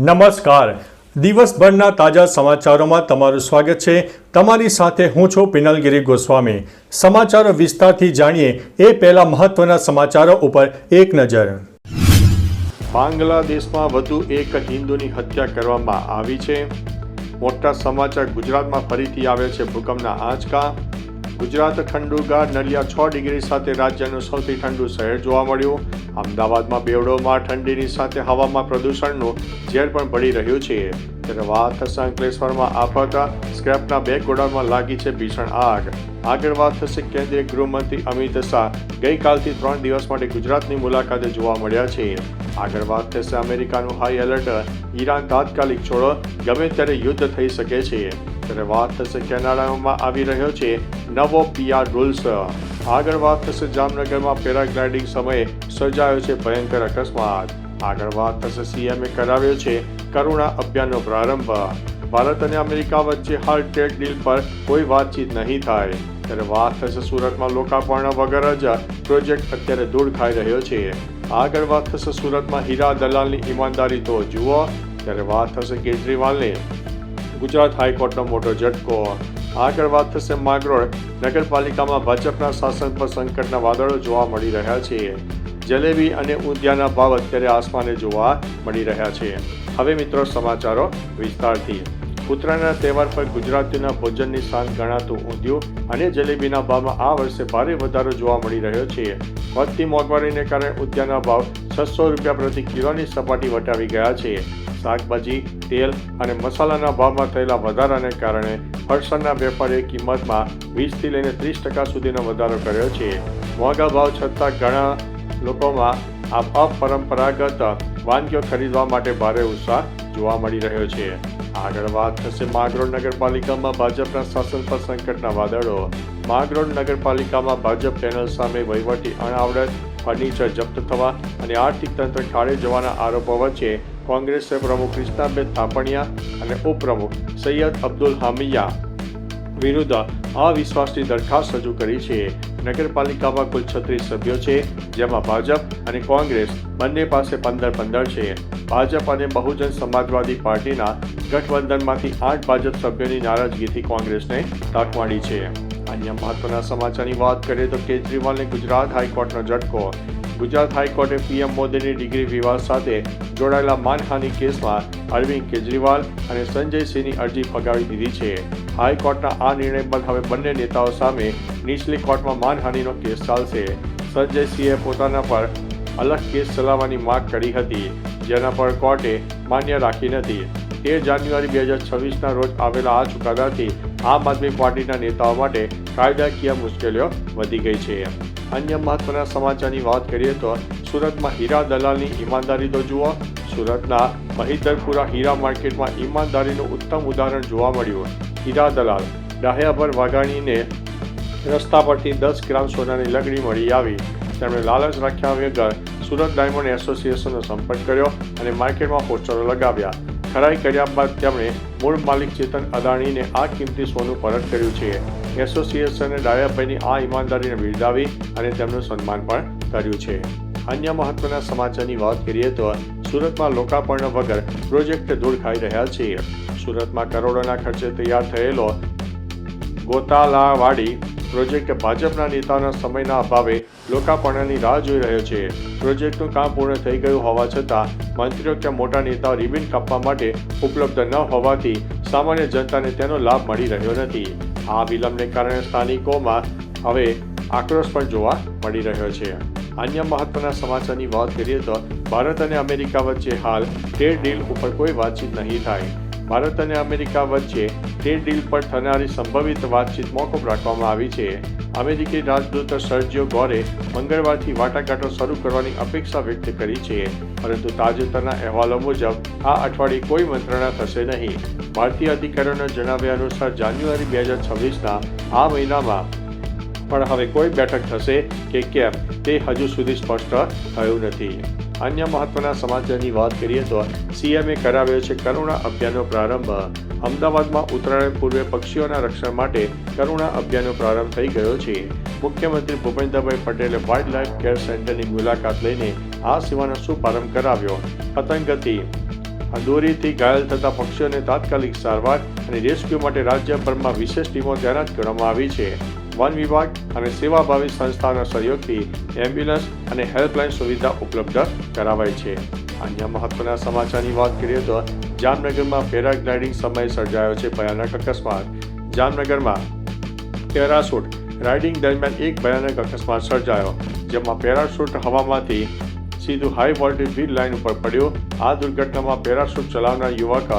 નમસ્કાર. દિવસભરના તાજા સમાચારોમાં તમારું સ્વાગત છે. તમારી સાથે હું છું પિનલગીરી ગોસ્વામી. સમાચારો વિસ્તારથી જાણીએ એ પહેલા મહત્વના સમાચારો ઉપર એક નજર. બાંગ્લાદેશમાં વધુ એક હિન્દુની હત્યા કરવામાં આવી છે. મોટા સમાચાર. ગુજરાતમાં ફરીથી આવ્યો છે ભૂકંપના આંચકા. ગુજરાત ઠંડુગાર નલિયા 6 ડિગ્રી સાથે રાજ્યનું સૌથી ઠંડુ શહેર જોવા મળ્યું. અમદાવાદમાં બેવડોમાં ઠંડીની સાથે હવામાં પ્રદૂષણનું ઝેર પણ ભળી રહ્યું છે. ત્યારે વાત થશે અંકલેશ્વરમાં આફત. સ્ક્રેપના 2 ગોડાઉનમાં લાગી છે ભીષણ આગ. આગળ વાત થશે કેન્દ્રીય ગૃહમંત્રી અમિત શાહ ગઈકાલથી 3 દિવસ માટે ગુજરાતની મુલાકાતે જોવા મળ્યા છે. આગળ વાત થશે અમેરિકાનું હાઈ એલર્ટ. ઈરાન તાત્કાલિક છોડો, ગમે ત્યારે યુદ્ધ થઈ શકે છે. ત્યારે વાત થશે કેનાડામાં આવી રહ્યો છે નવો PR રૂલ્સ. આગળ વાત થશે જામનગરમાં પેરાગ્લાઇડિંગ સમયે સર્જાયો છે ભયંકર અકસ્માત. આગળ વાત થશે CMએ કરાવ્યો છે કરુણા અભિયાનનો પ્રારંભ. ભારત અને અમેરિકા વચ્ચે હાલ ટ્રેડ ડીલ પર કોઈ વાતચીત નહીં થાય. ત્યારે વાત થશે સુરતમાં લોકાર્પણ વગર જ પ્રોજેક્ટ અત્યારે દૂર ખાઈ રહ્યો છે. આગળ વાત થશે સુરતમાં હીરા દલાલની ઈમાનદારી તો જુઓ. ત્યારે વાત થશે કેજરીવાલને ગુજરાત હાઈકોર્ટનો મોટો ઝટકો. આગળ વાત થશે માંગરોળ નગરપાલિકામાં ભાજપના શાસન પર સંકટના વાદળો જોવા મળી રહ્યા છે. જલેબી અને ઊંધિયાના ભાવ અત્યારે આસમાને જોવા મળી રહ્યા છે. હવે મિત્રો સમાચારો વિસ્તારથી. ઉત્તરાયણના તહેવાર પર ગુજરાતીઓના ભોજનની શાન ગણાતું ઊંધિયું અને જલેબીના ભાવમાં આ વર્ષે ભારે વધારો જોવા મળી રહ્યો છે. વધતી મોંઘવારીને કારણે ઊંધિયાના ભાવ 600 રૂપિયા પ્રતિ કિલોની સપાટી વટાવી ગયા છે. શાકભાજી, તેલ અને મસાલાના ભાવમાં થયેલા વધારાને કારણે ફરસાણના વેપારીએ કિંમતમાં 20થી લઈને 30% સુધીનો વધારો કર્યો છે. મોંઘા ભાવ છતાં ઘણા લોકોમાં આ અપરંપરાગત વાનગીઓ ખરીદવા માટે ભારે ઉત્સાહ જોવા મળી રહ્યો છે. આગળ વાત થશે માંગરોળ નગરપાલિકામાં ભાજપના શાસન પર સંકટના વાદળો. માંગરોળ નગરપાલિકામાં ભાજપ પેનલ સામે વહીવટી અણાવડત, ફર્નિચર જપ્ત થવા અને આર્થિક તંત્ર ખાડે જવાના આરોપો વચ્ચે કોંગ્રેસે પ્રમુખ કૃષ્ણાબેન થાપણિયા અને ઉપપ્રમુખ સૈયદ અબ્દુલ હામિયા વિરુદ્ધ અવિશ્વાસની દરખાસ્ત રજૂ કરી છે. નગરપાલિકામાં કુલ 36 સભ્યો છે, જેમાં ભાજપ અને કોંગ્રેસ બંને પાસે 15 છે. ભાજપ અને બહુજન સમાજવાદી પાર્ટીના ગઠબંધનમાંથી 8 ભાજપ સભ્યોની નારાજગીથી કોંગ્રેસને તક મળી છે. અન્ય મહત્વના સમાચારની વાત કરીએ તો કેજરીવાલને ગુજરાત હાઈકોર્ટનો ઝટકો. ગુજરાત હાઈકોર્ટે PM મોદીની ડિગ્રી વિવાદ સાથે જોડાયેલા માનહાનિ કેસમાં અરવિંદ કેજરીવાલ અને સંજય સિંહની અરજી ફગાવી દીધી છે. હાઈકોર્ટના આ નિર્ણય બાદ હવે બંને નેતાઓ સામે નીચલી કોર્ટમાં માનહાનિનો કેસ ચાલશે. સંજય સિંહે પોતાના પર અલગ કેસ ચલાવવાની માંગ કરી હતી, જેના પર કોર્ટે માન્ય રાખી નથી. 13 જાન્યુઆરી 2026ના રોજ આવેલા આ ચુકાદાથી આમ આદમી પાર્ટીના નેતાઓ માટે કાયદાકીય મુશ્કેલીઓ વધી ગઈ છે. અન્ય મહત્વના સમાચારની વાત કરીએ તો સુરતમાં હીરા દલાલની ઈમાનદારી તો જુઓ. સુરતના મહિધરપુરા હીરા માર્કેટમાં ઈમાનદારીનું ઉત્તમ ઉદાહરણ જોવા મળ્યું. હીરા દલાલ ડાહ્યાભર વાઘાણીને રસ્તા પરથી 10 ગ્રામ સોનાની લંગડી મળી આવી. તેમણે લાલચ રાખ્યા વગર સુરત ડાયમંડ એસોસિએશનનો સંપર્ક કર્યો અને માર્કેટમાં પોસ્ટરો લગાવ્યા. ખરાઈ કર્યા બાદ તેમણે મૂળ માલિક ચેતન અદાણીને આ કિંમતી સોનું પરત કર્યું છે. એસોસિએશને ડાયાભાઈની આ ઈમાનદારીને બિરદાવી અને તેમનું સન્માન પણ કર્યું છે. અન્ય મહત્વના સમાચારની વાત કરીએ તો સુરતમાં લોકાર્પણ વગર પ્રોજેક્ટ દૂર ખાઈ રહ્યા છે. સુરતમાં કરોડોના ખર્ચે તૈયાર થયેલો ગોતાલાવાડી પ્રોજેક્ટ ભાજપના નેતાઓના સમયના અભાવે લોકાર્પણની રાહ જોઈ રહ્યો છે. પ્રોજેક્ટનું કામ પૂર્ણ થઈ ગયું હોવા છતાં મંત્રીઓ કે મોટા નેતાઓ રિબિન કાપવા માટે ઉપલબ્ધ ન હોવાથી સામાન્ય જનતાને તેનો લાભ મળી રહ્યો નથી. આ વિલંબને કારણે સ્થાનિકોમાં હવે આક્રોશ પણ જોવા મળી રહ્યો છે. અન્ય મહત્વના સમાચારની વાત કરીએ તો ભારત અને અમેરિકા વચ્ચે હાલ ટ્રેડ ડીલ ઉપર કોઈ વાતચીત નહીં થાય. ભારત અને અમેરિકા વચ્ચે ટ્રેડ ડીલ પર થનારી સંભવિત વાતચીત મોકૂફ રાખવામાં આવી છે. અમેરિકી રાજદૂત સર્જિયો ગોરે મંગળવારથી વાટાઘાટો શરૂ કરવાની અપેક્ષા વ્યક્ત કરી છે, પરંતુ તાજેતરના અહેવાલો મુજબ આ અઠવાડિયે કોઈ મંત્રણા થશે નહીં. ભારતીય અધિકારીઓના જણાવ્યા અનુસાર જાન્યુઆરી 2026ના આ મહિનામાં પણ હવે કોઈ બેઠક થશે કે કેમ તે હજુ સુધી સ્પષ્ટ થયું નથી. અન્ય મહત્વના સમાચારની વાત કરીએ તો CMએ કરાવ્યો છે કરુણા અભિયાનનો પ્રારંભ. અમદાવાદમાં ઉત્તરાયણ પૂર્વે પક્ષીઓના રક્ષણ માટે કરુણા અભિયાનનો પ્રારંભ થઈ ગયો છે. મુખ્યમંત્રી ભૂપેન્દ્રભાઈ પટેલે વાઇલ્ડ લાઇફ કેર સેન્ટરની મુલાકાત લઈને આ સેવાનો શુભારંભ કરાવ્યો. પતંગથી આ દોરીથી ઘાયલ થતા પક્ષીઓને તાત્કાલિક સારવાર અને રેસ્ક્યુ માટે રાજ્યભરમાં વિશેષ ટીમો તૈનાત કરવામાં આવી છે. વન વિભાગ અને સેવાભાવી સંસ્થાઓના સહયોગથી એમ્બ્યુલન્સ અને હેલ્પલાઇન સુવિધા ઉપલબ્ધ કરાવાઈ છે. અન્ય મહત્વના સમાચારની વાત કરીએ તો જામનગરમાં પેરાગ્લાઇડિંગ સમયે સર્જાયો છે ભયાનક અકસ્માત. જામનગરમાં પેરાશૂટ રાઇડિંગ દરમિયાન એક ભયાનક અકસ્માત સર્જાયો, જેમાં પેરાશૂટ હવામાંથી સીધું હાઈ વોલ્ટેજ વીજ લાઇન ઉપર પડ્યું. આ દુર્ઘટનામાં પેરાશૂટ ચલાવનાર યુવક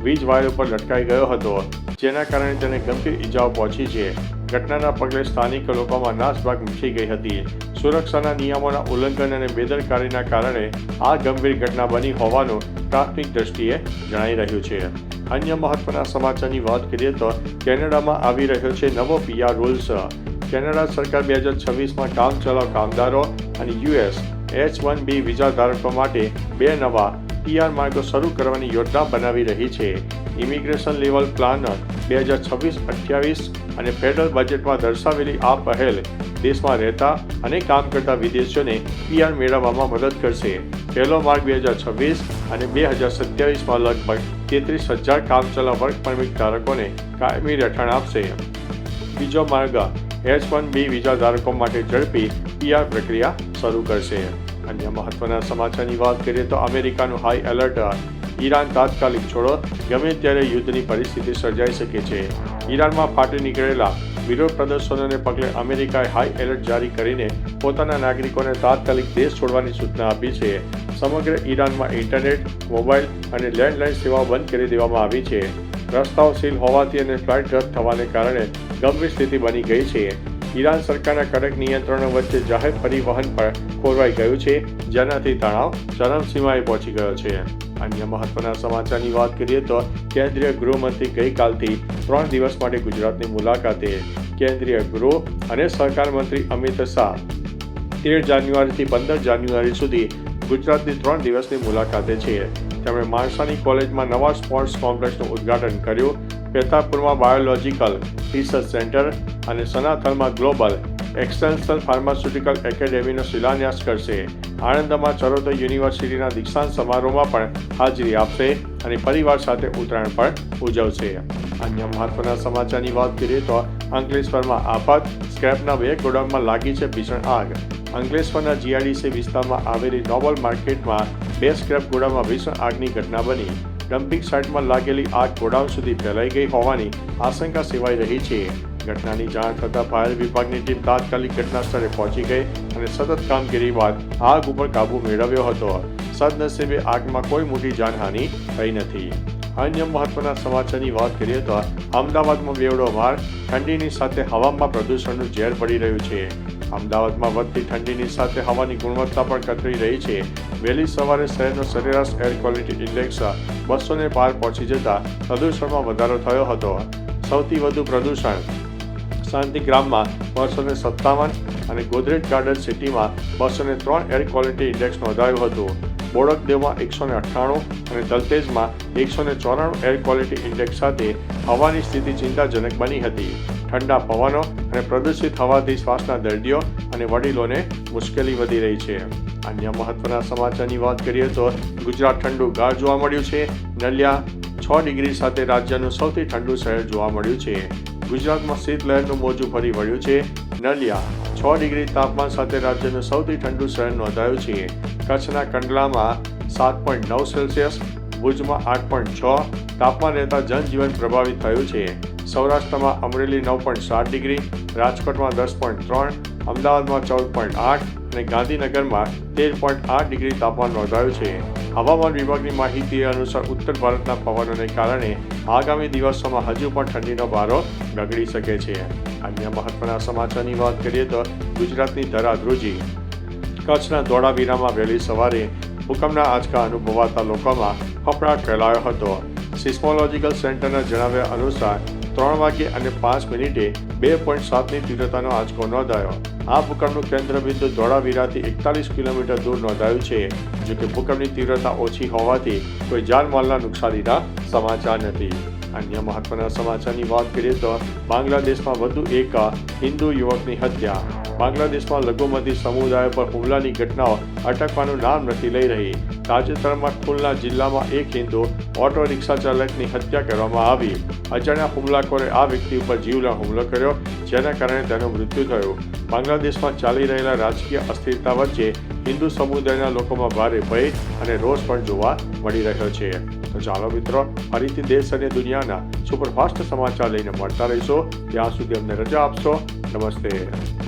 વીજ વાયર ઉપર લટકાઈ ગયો હતો, જેના કારણે તેને ગંભીર ઈજાઓ પહોંચી છે. ઘટનાના પગલે સ્થાનિક લોકોમાં નાસભાગ મચી ગઈ હતી. સુરક્ષાના નિયમોના ઉલ્લંઘન અને બેદરકારીના કારણે આ ગંભીર ઘટના બની હોવાનું પ્રાથમિક દ્રષ્ટિએ જણાઈ રહ્યું છે. અન્ય મહત્વના સમાચારની વાત કરીએ તો કેનેડામાં આવી રહ્યો છે નવો PR રૂલ્સ. કેનેડા સરકાર 2026માં કામચલાઉ કામદારો અને US H-1B વિઝા ધારકો માટે 2 નવા PR માર્ગો શરૂ કરવાની યોજના બનાવી રહી છે. ઇમિગ્રેશન લેવલ પ્લાન 2026-28 અને ફેડરલ બજેટમાં દર્શાવેલી આ પહેલ દેશમાં રહેતા અને કામ કરતા વિદેશીઓને PR મેળવવામાં મદદ કરશે. પહેલો માર્ગ 2026 અને 2027માં લગભગ 33,000 કામચલાઉ વર્ક પરમિટ ધારકોને કાયમી રહેઠાણ આપશે. બીજો માર્ગ H-1B વિઝા ધારકો માટે ઝડપી PR પ્રક્રિયા શરૂ કરશે. અન્ય મહત્વના સમાચારની વાત કરીએ તો અમેરિકાનું હાઈ એલર્ટ. ઈરાન તાત્કાલિક છોડો, ગમે ત્યારે યુદ્ધની પરિસ્થિતિ સર્જાઈ શકે છે. ઈરાનમાં ફાટી નીકળેલા વિરોધ પ્રદર્શનોને પગલે અમેરિકાએ હાઈ એલર્ટ જારી કરીને પોતાના નાગરિકોને તાત્કાલિક દેશ છોડવાની સૂચના આપી છે. સમગ્ર ઈરાનમાં ઇન્ટરનેટ, મોબાઈલ અને લેન્ડલાઇન સેવાઓ બંધ કરી દેવામાં આવી છે. રસ્તાઓ સીલ હોવાથી અને ફ્લાઇટ રદ થવાને કારણે ગંભીર સ્થિતિ બની ગઈ છે. ઈરાન સરકારના કડક નિયંત્રણો વચ્ચે જાહેર પરિવહન પર ખોરવાઈ ગયું છે, જેનાથી તણાવ ચરમસીમાએ પહોંચી ગયો છે. અન્ય મહત્વના સમાચારની વાત કરીએ તો કેન્દ્રીય ગૃહમંત્રી ગઈકાલથી 3 દિવસ માટે ગુજરાતની મુલાકાતે. કેન્દ્રીય ગૃહ અને સહકાર મંત્રી અમિત શાહ 13 જાન્યુઆરીથી 15 જાન્યુઆરી સુધી ગુજરાતની 3 દિવસની મુલાકાતે છે. તેમણે માણસાની કોલેજમાં નવા સ્પોર્ટ્સ કોમ્પ્લેક્સનું ઉદ્ઘાટન કર્યું. પેથાપુરમાં બાયોલોજિકલ રિસર્ચ સેન્ટર અને સનાથલમાં ગ્લોબલ એક્સટેન્શન ફાર્માસ્યુટિકલ એકેડેમીનો શિલાન્યાસ કરશે. આણંદમાં ચરોતર યુનિવર્સિટીના દીક્ષાંત સમારોહમાં પણ હાજરી આપશે અને પરિવાર સાથે ઉત્તરાયણ પણ ઉજવશે. અન્ય મહત્વના સમાચારની વાત કરીએ તો અંકલેશ્વરમાં આફત, સ્ક્રેપના 2 ગોડાઉનમાં લાગી છે ભીષણ આગ. અંકલેશ્વરના GIDC વિસ્તારમાં આવેલી નોબલ માર્કેટમાં 2 સ્ક્રેપ ગોડાઉનમાં ભીષણ આગની ઘટના બની. ડમ્પિંગ સાઇટમાં લાગેલી આગ ગોડાઉન સુધી ફેલાઈ ગઈ હોવાની આશંકા સેવાઈ રહી છે. ઘટનાની જાણ થતાં ફાયર વિભાગની ટીમ તાત્કાલિક ઘટના સ્થળે પહોંચી ગઈ અને સતત કામગીરી બાદ આગ ઉપર કાબૂ મેળવ્યો હતો. સદનસીબે આગમાં કોઈ મોટી જાનહાનિ થઈ નથી. અન્ય મહત્વના સમાચારની વાત કરીએ તો અમદાવાદમાં બેવડો માર, ઠંડીની સાથે હવામાં પ્રદૂષણનું ઝેર પડી રહ્યું છે. અમદાવાદમાં વધતી ઠંડીની સાથે હવાની ગુણવત્તા પણ કથળી રહી છે. વહેલી સવારે શહેરનો સરેરાશ એર ક્વોલિટી ઇન્ડેક્સ 200 પાર પહોંચી જતા પ્રદૂષણમાં વધારો થયો હતો. સૌથી વધુ પ્રદૂષણ શાંતિગ્રામમાં 257 અને ગોદરેજ ગાર્ડન સિટીમાં 203 એર ક્વોલિટી ઇન્ડેક્સ નોંધાયું હતું. બોડકદેવમાં 198 અને તલતેજમાં 194 એર ક્વોલિટી ઇન્ડેક્સ સાથે હવાની સ્થિતિ ચિંતાજનક બની હતી. ઠંડા પવનો અને પ્રદૂષિત હવાથી શ્વાસના દર્દીઓ અને વડીલોને મુશ્કેલી વધી રહી છે. અન્ય મહત્વના સમાચારની વાત કરીએ તો ગુજરાત ઠંડુ ગાર જોવા મળ્યું છે. નલિયા 6 ડિગ્રી સાથે રાજ્યનું સૌથી ઠંડુ શહેર જોવા મળ્યું છે. ગુજરાતમાં શીતલહેરનું મોજું ફરી વળ્યું છે. નલિયા 6 ડિગ્રી તાપમાન સાથે રાજ્યનું સૌથી ઠંડુ શહેર નોંધાયું છે. કચ્છના કંડલામાં 7.9 સેલ્સિયસ, ભુજમાં 8.6 તાપમાન રહેતા જનજીવન પ્રભાવિત થયું છે. સૌરાષ્ટ્રમાં અમરેલી 9.7 ડિગ્રી, રાજકોટમાં 10.3, અમદાવાદમાં 14.8 અને ગાંધીનગરમાં 13.8 ડિગ્રી તાપમાન નોંધાયું છે. હવામાન વિભાગની માહિતી અનુસાર ઉત્તર ભારતના પવનોને કારણે આગામી દિવસોમાં હજુ પણ ઠંડીનો પારો ગગડી શકે છે. અન્ય મહત્વના સમાચારની વાત કરીએ તો ગુજરાતની ધરાધ્રુજી. કચ્છના ધોળાવીરામાં વહેલી સવારે ભૂકંપના આંચકા અનુભવાતા લોકોમાં ફફડાટ ફેલાયો હતો. સિસ્મોલોજીકલ સેન્ટરના જણાવ્યા અનુસાર 3 વાગ્યે અને 5 મિનિટે 2.7ની તીવ્રતાનો આંચકો નોંધાયો. આ ભૂકંપનું કેન્દ્રબિંદુ ધોળાવીરાથી 41 કિલોમીટર દૂર નોંધાયું છે. જોકે ભૂકંપની તીવ્રતા ઓછી હોવાથી કોઈ જાનમાલના નુકસાનીના સમાચાર નથી. અન્ય મહત્વના સમાચારની વાત કરીએ તો બાંગ્લાદેશમાં વધુ એક હિન્દુ યુવકની હત્યા. બાંગ્લાદેશમાં લઘુમતી સમુદાય પર હુમલાની ઘટનાઓ અટકવાનું નામ નથી લઈ રહી. તાજેતરમાં ખુલના જિલ્લામાં એક હિન્દુ ઓટો રિક્ષા ચાલકની હત્યા કરવામાં આવી. અજાણ્યા હુમલાખોરે આ વ્યક્તિ ઉપર જીવલેણ હુમલો કર્યો, જેના કારણે તેનું મૃત્યુ થયું. બાંગ્લાદેશમાં ચાલી રહેલા રાજકીય અસ્થિરતા વચ્ચે હિન્દુ સમુદાયના લોકોમાં ભારે ભય અને રોષ પણ જોવા મળી રહ્યો છે. તો ચાલો મિત્રો, ફરીથી દેશ અને દુનિયાના સુપરફાસ્ટ સમાચાર લઈને મળતા રહીશો. ત્યાં સુધી અમને રજા આપશો. નમસ્તે.